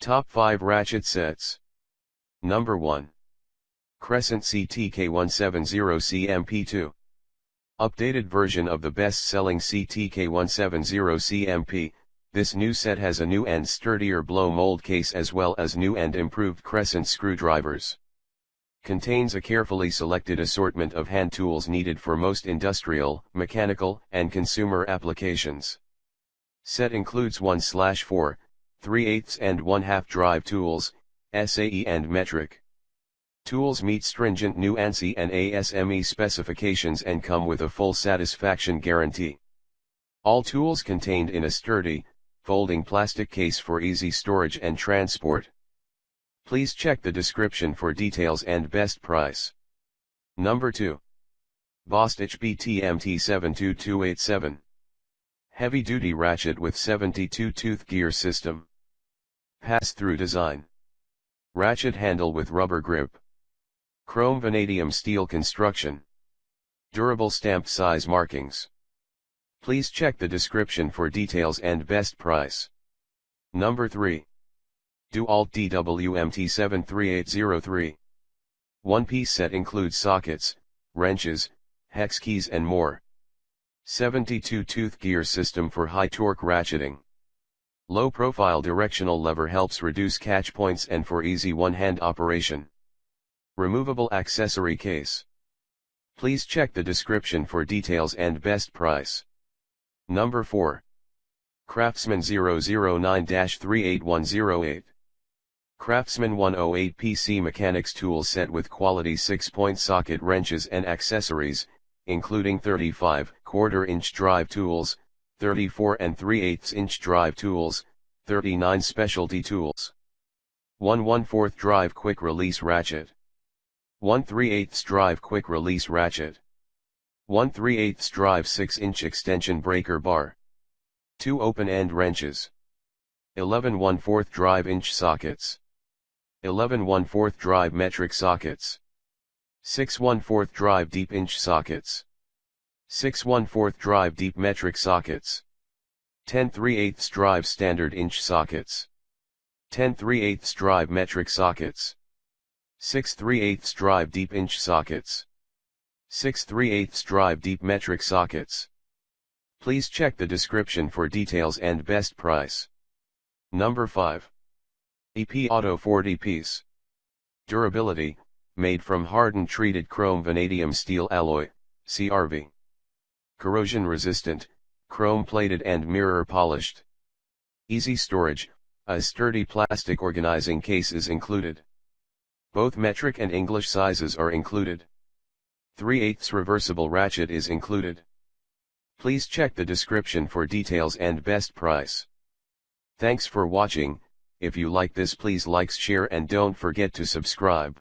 Top 5 Ratchet Sets. Number 1. Crescent CTK170CMP2. Updated version of the best-selling CTK170CMP, this new set has a new and sturdier blow mold case as well as new and improved Crescent screwdrivers. Contains a carefully selected assortment of hand tools needed for most industrial, mechanical, and consumer applications. Set includes 1/4, 3/8 and 1/2 drive tools, SAE and metric. Tools meet stringent new ANSI and ASME specifications and come with a full satisfaction guarantee. All tools contained in a sturdy, folding plastic case for easy storage and transport. Please check the description for details and best price. Number 2. Bostitch BTMT72287. Heavy-duty ratchet with 72-tooth gear system. Pass-through design. Ratchet handle with rubber grip. Chrome vanadium steel construction. Durable stamped size markings. Please check the description for details and best price. Number 3. DeWalt DWMT73803. One-piece set includes sockets, wrenches, hex keys and more. 72-tooth gear system for high torque ratcheting. Low-profile directional lever helps reduce catch points and for easy one-hand operation. Removable accessory case. Please check the description for details and best price. Number 4. Craftsman 009-38108. Craftsman 108 PC Mechanics tool set with quality 6-point socket wrenches and accessories, including 35/4-inch drive tools, 34 and 3/8-inch drive tools, 39 specialty tools. 1/4 drive quick release ratchet. 1/3/8 drive quick release ratchet. 1/3/8 drive 6-inch extension breaker bar. 2 open-end wrenches. 11/1/4 drive inch sockets. 11/1/4 drive metric sockets. 6/1/4 drive deep inch sockets. 6/1/4 drive deep metric sockets. 10/3/8 drive standard inch sockets. 10/3/8 drive metric sockets. 6/3/8 drive deep inch sockets. 6/3/8 drive deep metric sockets. Please check the description for details and best price. Number 5. EP Auto 40 piece. Durability, made from hardened treated chrome vanadium steel alloy, CRV. Corrosion resistant, chrome plated and mirror polished. Easy storage, a sturdy plastic organizing case is included. Both metric and English sizes are included. 3/8 reversible ratchet is included. Please check the description for details and best price. Thanks for watching. If you like this, please like, share and don't forget to subscribe.